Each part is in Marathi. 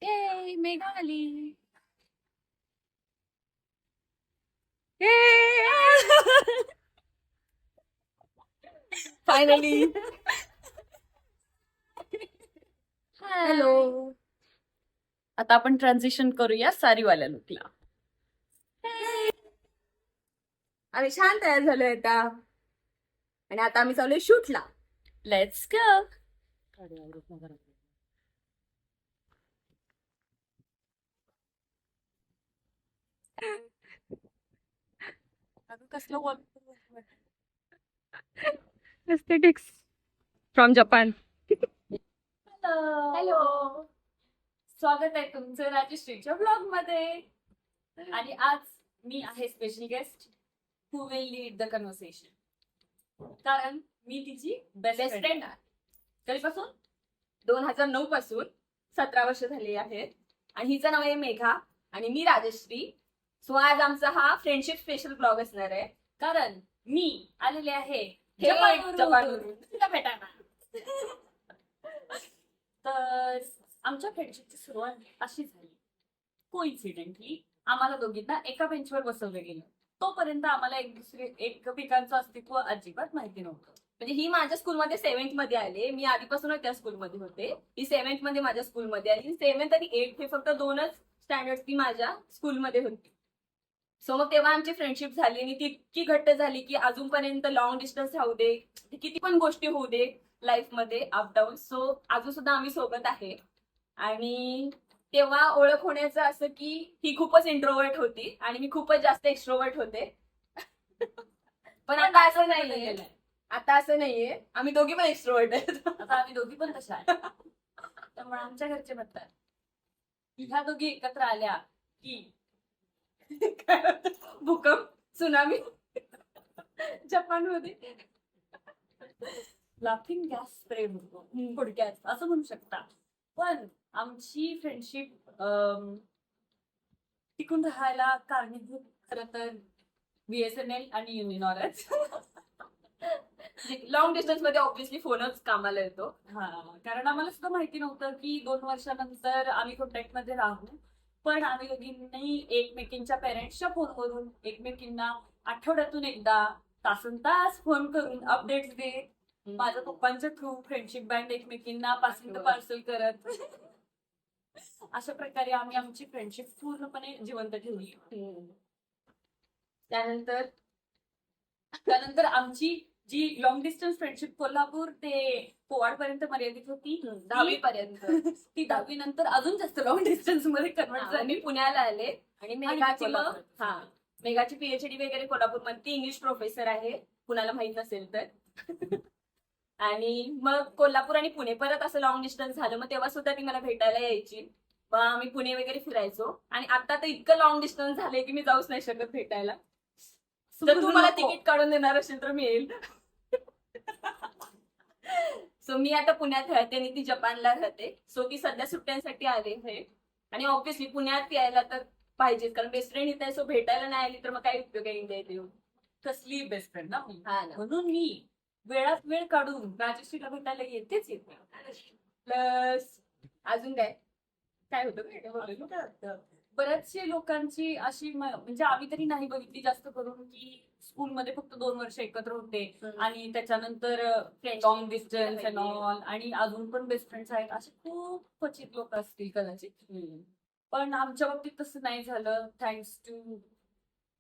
मेघा आली. फायनली. हॅलो. आता आपण ट्रान्झिशन करूया सारीवाल्या लुकला. आम्ही छान तयार झालोय आता आणि आता आम्ही चाललोय शूटला. Let's go. कसलं एस्थेटिक्स फ्रॉम जपान. हॅलो. स्वागत आहे तुमचं राजश्रीच्या ब्लॉग मध्ये. आणि आज मी आहे special guest who will lead the conversation. कारण मी तिची बेस्ट फ्रेंड आहे. कधीपासून? 2009 पासून 17 वर्ष झाली आहेत. आणि हिचं नाव आहे मेघा आणि मी राजश्री. सो आज आमचा हा फ्रेंडशिप स्पेशल ब्लॉग असणार आहे. कारण मी आलेले आहे जपानवरून. तुला भेटायला. तर आमच्या फ्रेंडशिपची सुरुवात अशी झाली. कोइन्सिडेंटली आम्हाला दोघींना एका बेंचवर बसवलं गेलं. तोपर्यंत आम्हाला एकमेकांचं अस्तित्व अजिबात माहिती नव्हतं. म्हणजे ही माझ्या स्कूलमध्ये 7th मध्ये आले. मी आधीपासूनच त्या स्कूलमध्ये होते. ही 7th मध्ये माझ्या स्कूलमध्ये आली. 7th आणि 8th हे फक्त 2च स्टँडर्ड ती माझ्या स्कूलमध्ये होती. सो मग तेव्हा आमची फ्रेंडशिप झाली आणि ती इतकी घट्ट झाली की अजूनपर्यंत लॉंग डिस्टन्स राहू दे, किती पण गोष्टी होऊ दे लाईफ मध्ये अप डाऊन, सो अजून सुद्धा आम्ही सोबत आहे. आणि तेव्हा ओळख होण्याचं असं की ही खूपच इंट्रोवर्ट होती आणि मी खूपच जास्त एक्स्ट्रोवर्ट होते. पण आता असं नाहीये. आता असं नाहीये. आम्ही दोघी पण एक्स्ट्रोवर्ट आहेत. आता आम्ही दोघी पण तशा आहे. त्यामुळे आमच्या घरचे म्हणतात की ह्या दोघी एकत्र आल्या की भूकंप, सुनामी जपानमध्ये. लाफिंग गॅस स्प्रे होतो थोडक्यात असं म्हणू शकता. पण आमची फ्रेंडशिप टिकून राहायला कारणीभूत खरं तर BSNL आणि युनिनॉरच. लॉंग डिस्टन्स मध्ये ऑब्व्हियसली फोनच कामाला येतो. हा, कारण आम्हाला सुद्धा माहिती नव्हतं की 2 वर्षानंतर आम्ही कॉन्टॅक्ट मध्ये राहू. पण आम्ही दोघींनी एकमेकींच्या पेरेंट्सच्या फोनवरून एकमेकींना आठवड्यातून एकदा तासन तास फोन करून अपडेट्स देत, माझ्या पप्पांच्या थ्रू फ्रेंडशिप बँड एकमेकींना पार्सल करत अशा प्रकारे आम्ही आमची फ्रेंडशिप पूर्णपणे जिवंत ठेवली. त्यानंतर त्यानंतर आमची जी लॉंग डिस्टन्स फ्रेंडशिप कोल्हापूर ते पोवाड पर्यंत मर्यादित होती. 10वी पर्यंत. ती 10वी नंतर अजून जास्त लॉंग डिस्टन्स मध्ये कन्वर्ट झाली. मी पुण्याला आले आणि मेघाची मग कोल्हापूर. मेघाची PhD वगैरे कोल्हापूरमध्ये. ती इंग्लिश प्रोफेसर आहे, कुणाला माहित नसेल तर. आणि मग कोल्हापूर आणि पुणे परत असं लॉंग डिस्टन्स झालं. मग तेव्हा सुद्धा ती मला भेटायला यायची. मग आम्ही पुणे वगैरे फिरायचो. आणि आता तर इतकं लॉंग डिस्टन्स झालंय की मी जाऊच नाही शकत भेटायला. तर तू मला तिकीट काढून देणार असेल तर मी येईल. सो मी आता पुण्यात राहते आणि ती जपानला राहते. सो ती सध्या सुट्ट्यांसाठी आले आहे. आणि ऑब्व्हियसली पुण्यात यायला तर पाहिजेच, कारण बेस्ट फ्रेंड इथे आहे. सो भेटायला नाही आली तर मग काय उपयोग आहे इंडियात येऊन. कसली बेस्ट फ्रेंड ना मी. हा ना. म्हणून मी वेळात वेळ काढून राजश्रीला भेटायला येतेच येते. प्लस अजून काय काय होतं. बऱ्याचशे लोकांची अशी म्हणजे आम्ही तरी नाही बघितली जास्त करून की स्कूलमध्ये फक्त 2 वर्ष एकत्र होते आणि त्याच्यानंतर लॉंग डिस्टन्स अँड ऑल आणि अजून पण बेस्ट फ्रेंड्स आहेत असे खूप क्वचित लोक असतील कदाचित. पण आमच्या बाबतीत तसं नाही झालं. Thanks to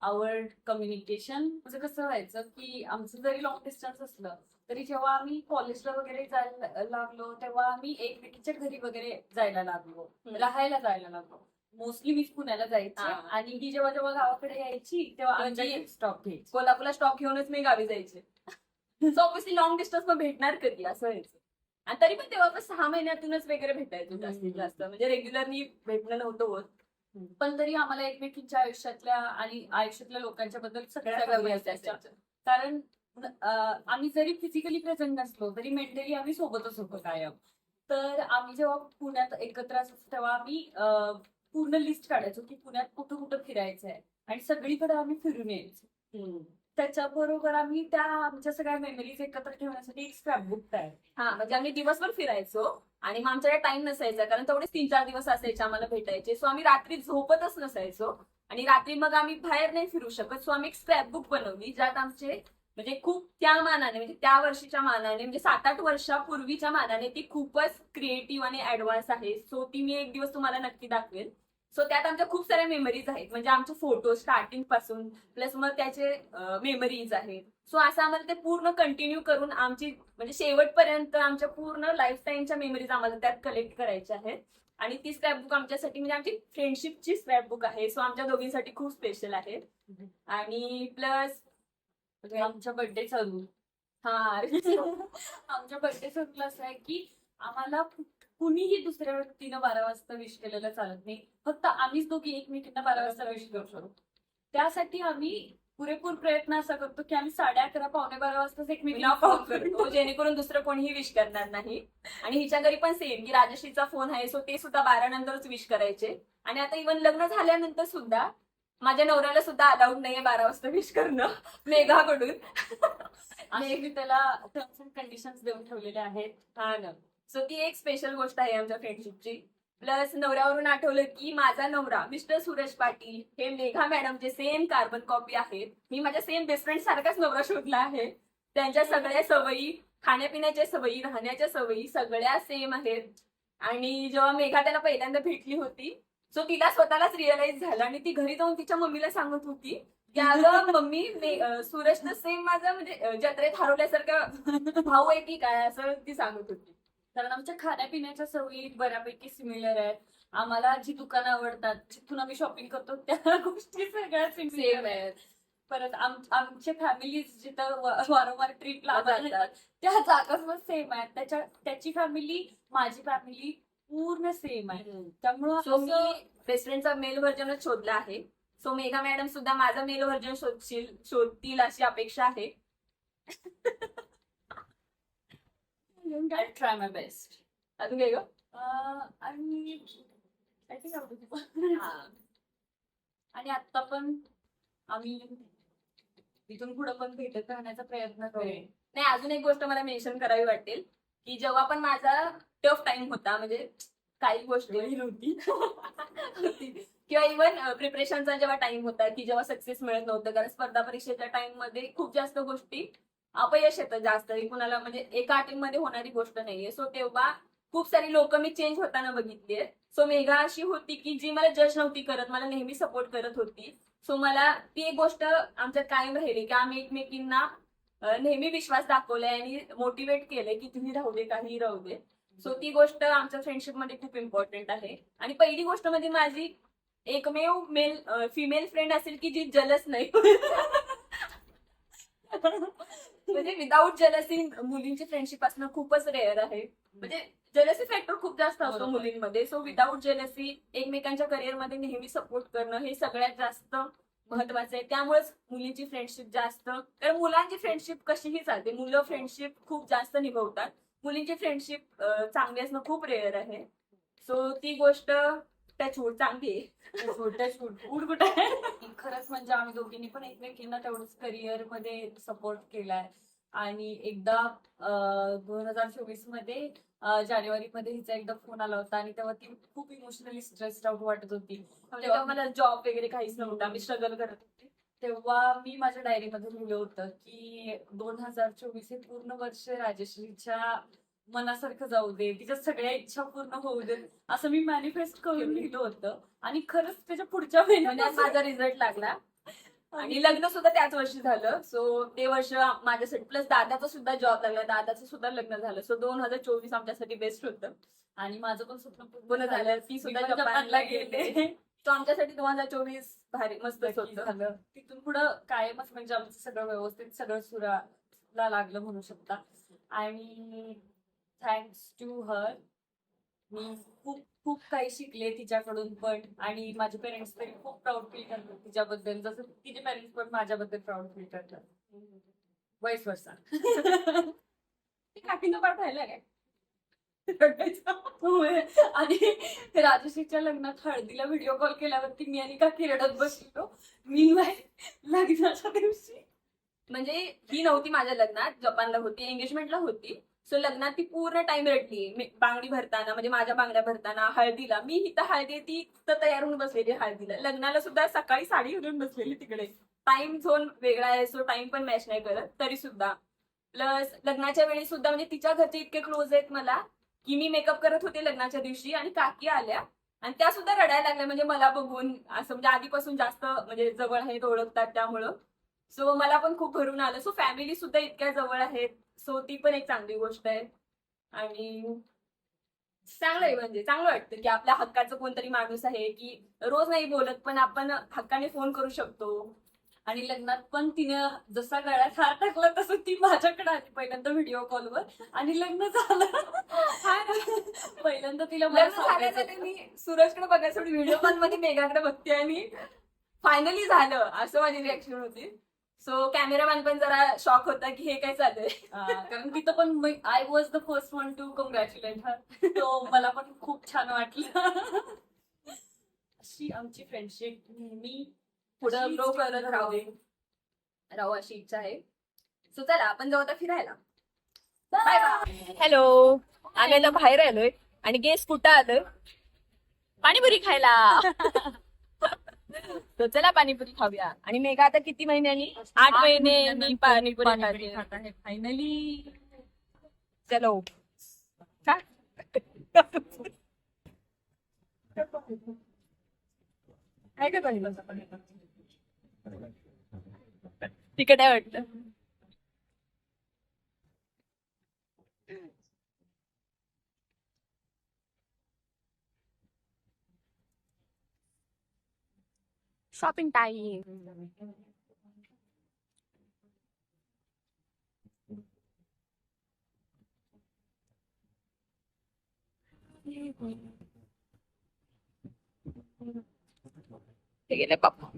our communication. म्हणजे कसं व्हायचं की आमचं जरी लॉंग डिस्टन्स असलं तरी जेव्हा आम्ही कॉलेजला वगैरे जायला लागलो तेव्हा आम्ही एकमेकीच्या घरी वगैरे जायला लागलो, राहायला जायला लागलो. मोस्टली मीच पुण्याला जायची आणि ही जेव्हा जेव्हा गावाकडे यायची तेव्हा आमची स्टॉप घ्यायची. कोल्हापूरला स्टॉप घेऊनच मी गावी जायचे. सो ऑब्व्हियसली लॉंग डिस्टन्स मग भेटणार कधी असं व्हायचं. आणि तरी पण तेव्हा 6 महिन्यातूनच वगैरे भेटायचो जास्तीत जास्त. म्हणजे रेग्युलरली भेटणं नव्हतं होत. पण तरी आम्हाला एकमेकींच्या आयुष्यातल्या आणि आयुष्यातल्या लोकांच्या बद्दल सगळ्या माहिती असायच्या. कारण आम्ही जरी फिजिकली प्रेझेंट नसलो तरी मेंटली आम्ही सोबतच होतो कायम. तर आम्ही जेव्हा पुण्यात एकत्र असायचो तेव्हा आम्ही पूर्ण लिस्ट काढायचो की पुण्यात कुठं कुठं फिरायचं आहे आणि सगळीकडे आम्ही फिरून यायचो. त्याच्याबरोबर आम्ही त्या आमच्या सगळ्या मेमरीज एकत्र ठेवण्यासाठी एक स्क्रॅपबुक तयार केली. हा म्हणजे आम्ही दिवसभर फिरायचो आणि मग आमच्याकडे टाइम नसायचा कारण तेवढेच 3-4 दिवस असायचे आम्हाला भेटायचे. सो आम्ही रात्री झोपतच नसायचो आणि रात्री मग आम्ही बाहेर नाही फिरू शकत. सो आम्ही एक स्क्रॅपबुक बनवली ज्यात आमचे म्हणजे खूप त्या मानाने म्हणजे त्या वर्षीच्या मानाने म्हणजे 7-8 वर्षापूर्वीच्या मानाने ती खूपच क्रिएटिव्ह आणि ऍडव्हान्स आहे. सो ती मी एक दिवस तुम्हाला नक्की दाखवेल. सो त्यात आमच्या खूप साऱ्या मेमरीज आहेत म्हणजे आमचे फोटो स्टार्टिंग पासून प्लस मग त्याचे मेमरीज आहेत. सो असं आम्हाला ते पूर्ण कंटिन्यू करून आमची म्हणजे शेवटपर्यंत आमच्या पूर्ण लाईफ टाईमच्या मेमरीज आम्हाला त्यात कलेक्ट करायच्या आहेत. आणि ती स्क्रॅपबुक आमच्यासाठी म्हणजे आमची फ्रेंडशिपची स्क्रॅपबुक आहे. सो आमच्या दोघींसाठी खूप स्पेशल आहे. आणि प्लस आमच्या बर्थडे चालू हा आमच्या बर्थडे सर्कल असं आहे की आम्हाला कुणीही दुसऱ्या व्यक्तीनं 12 वाजता विश केलेलं चालत नाही. फक्त आम्हीच दोघी एकमेकींना 12 वाजता विश करू शकतो. त्यासाठी आम्ही पुरेपूर प्रयत्न असा करतो की आम्ही 11:30 पावणे 12 वाजताच एकमेकींना फोन फोन करतो करतो. जेणेकरून दुसरं कोणीही विश करणार नाही. आणि हिच्या घरी पण सेम की राजश्रीचा फोन आहे सो ते सुद्धा 12 नंतरच विश करायचे. आणि आता इव्हन लग्न झाल्यानंतर सुद्धा माझ्या नवऱ्याला सुद्धा अलाउड नाहीये 12 वाजता विश करणं मेघाकडून. असे मी त्याला टर्म्स अँड कंडिशन्स देऊन ठेवलेले आहेत. हा ना. सो ती एक स्पेशल गोष्ट आहे आमच्या फ्रेंडशिपची. प्लस नवऱ्यावरून आठवलं की माझा नवरा मिस्टर सुरेश पाटील हे मेघा मॅडमचे सेम कार्बन कॉपी आहेत. मी माझ्या सेम बेस्ट फ्रेंड सारखाच नवरा शोधला आहे. त्यांच्या सगळ्या सवयी खाण्यापिण्याच्या सवयी राहण्याच्या सवयी सगळ्या सेम आहेत. आणि जेव्हा मेघा त्याला पहिल्यांदा भेटली होती सो तिला स्वतःलाच रिअलाइज झालं आणि ती घरी जाऊन तिच्या मम्मीला सांगत होती की अगं मम्मी सुरेश तर सेम माझा म्हणजे जत्रेत हरवल्यासारखा भाऊ आहे की काय असं ती सांगत होती. कारण आमच्या खाण्यापिण्याच्या सवयी बऱ्यापैकी सिमिलर आहेत. आम्हाला जी दुकानं आवडतात जिथून आम्ही शॉपिंग करतो त्या गोष्टी सगळ्या सेम सिमिलर आहे. परत आमचे फॅमिलीज जिथं वारंवार ट्रिपला जातात. त्या जागा पण सेम आहेत. त्याची फॅमिली माझी फॅमिली पूर्ण सेम आहे. त्यामुळं सो मी असं बेस्ट फ्रेंडचा मेल व्हर्जनच शोधला आहे. सो मेघा मॅडम सुद्धा माझा मेल व्हर्जन शोधतील अशी अपेक्षा आहे. I try my best. अजून काय ग? आणि आय थिंक आवडतो. आणि आता पण आम्ही इथून पुढे पण भेटत राहण्याचा प्रयत्न करेन. नाही अजून एक गोष्ट मला मेन्शन करावी वाटेल की जेव्हा पण माझा टफ टाइम होता म्हणजे काही गोष्टी नव्हती किंवा इव्हन प्रिपरेशनचा जेव्हा टाइम होता की जेव्हा सक्सेस मिळत नव्हतं कारण स्पर्धा परीक्षेच्या टाइम मध्ये खूप जास्त गोष्टी अपयश येतं जास्त कुणाला म्हणजे एका टीम होणारी गोष्ट नाहीये. सो तेव्हा खूप सारी लोक मी चेंज होताना बघितलीये. सो मेघा अशी होती की जी मला जज नव्हती करत मला नेहमी सपोर्ट करत होती. सो मला ती एक गोष्ट आमच्यात कायम राहिली की आम्ही एकमेकींना नेहमी विश्वास दाखवलाय आणि मोटिवेट केलंय की तुम्ही राहू दे काही राहू दे. सो ती गोष्ट आमच्या फ्रेंडशिप मध्ये खूप इम्पॉर्टंट आहे. आणि पहिली गोष्ट म्हणजे माझी एकमेव फिमेल फ्रेंड असेल की जी जलस नाही. म्हणजे विदाऊट जलसी मुलींची फ्रेंडशिप असणं खूपच रेअर आहे. म्हणजे जलसी फॅक्टर खूप जास्त असतो बरोबर. मुलींमध्ये. सो विदाऊट जलसी एकमेकांच्या करिअरमध्ये नेहमी सपोर्ट करणं हे सगळ्यात जास्त महत्वाचं आहे. त्यामुळेच मुलींची फ्रेंडशिप जास्त कारण मुलांची फ्रेंडशिप कशीही चालते मुलं फ्रेंडशिप खूप जास्त निभवतात. मुलींची फ्रेंडशिप चांगली असणं खूप रेअर आहे. सो ती गोष्ट टचवूड चांगली आहे. उड कुठे खरंच म्हणजे आम्ही दोघींनी पण एकमेकींना तेवढंच करिअर मध्ये सपोर्ट केलाय. आणि एकदा 2024 मध्ये जानेवारी मध्ये हिचा एकदा फोन आला होता आणि तेव्हा ती खूप इमोशनली स्ट्रेस्ड आउट वाटत होती. तेव्हा मला जॉब वगैरे काहीच नव्हता मी स्ट्रगल करत होते. तेव्हा मी माझ्या डायरीमध्ये लिहिलं होतं की 2024 हे पूर्ण वर्ष राजश्रीच्या मनासारखं जाऊ दे तिच्या सगळ्या इच्छा पूर्ण होऊ दे असं मी मॅनिफेस्ट करून लिहिलं होतं. आणि खरंच त्याच्या पुढच्या महिन्यात महिन्यात माझा रिझल्ट लागला आणि लग्न सुद्धा त्याच वर्षी झालं. सो ते वर्ष माझ्यासाठी प्लस दादाचा सुद्धा जॉब लागला दादाचं सुद्धा लग्न झालं. सो 2024 आमच्यासाठी बेस्ट होतं. आणि माझं पण स्वप्न पूर्ण झालं. ती सुद्धा मी पण जपानला गेले. तो आमच्यासाठी 2024 भारी मस्तच होतं. झालं. तिथून पुढं कायमच म्हणजे आमचं सगळं व्यवस्थित सगळं सुराला लागलं म्हणू शकता. आणि थँक्स टू हर मी खूप खूप काही शिकले तिच्याकडून पण. आणि माझे पेरेंट्स तरी खूप प्राऊड फील करतात तिच्याबद्दल जसं तिचे पेरेंट्स पण माझ्याबद्दल प्राऊड फील करतात. वाईस वर्षा. काकींचा पाठ राहिला काय आणि राजश्रीच्या लग्नात हळदीला व्हिडिओ कॉल केल्यावरती मी आणि काकी रडत बसलो. मी लग्नाच्या दिवशी म्हणजे ही नव्हती माझ्या लग्नात, जपानला होती, एंगेजमेंटला होती. सो लग्नात ती पूर्ण टाइम रडली, बांगडी भरताना, म्हणजे माझ्या बांगड्या भरताना, हळदीला. मी इथं हळदी, ती तर तयार होऊन बसलेली हळदीला. लग्नाला सुद्धा सकाळी साडी घालून बसलेली तिकडे. टाइम झोन वेगळा आहे, सो टाइम पण मॅच नाही करत तरी सुद्धा. प्लस लग्नाच्या वेळी सुद्धा म्हणजे तिच्या घरचे इतके क्लोज आहेत मला, की मी मेकअप करत होते लग्नाच्या दिवशी आणि काकी आल्या आणि त्या सुद्धा रडायला लागल्या, म्हणजे मला बघून. असं म्हणजे आधीपासून जास्त म्हणजे जवळ आहेत, ओळखतात त्यामुळं. सो मला पण खूप भरून आलं. सो फॅमिली सुद्धा इतक्या जवळ आहेत, सो ती पण एक चांगली गोष्ट आहे. आणि चांगलं आहे, म्हणजे चांगलं वाटतं की आपल्या हक्काचं कोणतरी माणूस आहे, की रोज नाही बोलत पण आपण हक्काने फोन करू शकतो. आणि लग्नात पण तिनं जसा गळ्यात हार टाकला तसं ती माझ्याकडे आली पहिल्यांदा व्हिडिओ कॉलवर आणि लग्न झालं. पहिल्यांदा तिला मला लग्न झाल्यानंतर सांगायचं मी सूरजकडे बघायसाठी व्हिडिओ कॉल मध्ये मेघाकडे बघते आणि फायनली झालं असं माझी रिॲक्शन होती. सो कॅमेरामॅन पण जरा शॉक होता की हे काय चाललंय. कारण तिथं पण I was the first one to congratulate her. तो मला पण खूप छान वाटलं. अशी आमची फ्रेंडशिप नेहमी पुढे अशीच ग्रो करत राहू दे. राहू अशी इच्छा आहे. सो चला आपण जाऊ आता फिरायला. बाय हॅलो, आम्ही आता बाहेर आलोय आणि गेस्ट कुठं आलोय? पाणीपुरी खायला. तर चला पाणीपुरी खाऊया. आणि मेघा आता किती महिन्यांनी? 8 महिने मी पाणीपुरी खाते. फायनली. चलो. काय काय पाणी तिकट आहे वाटतं. Shopping time. ते गेले पप्पा.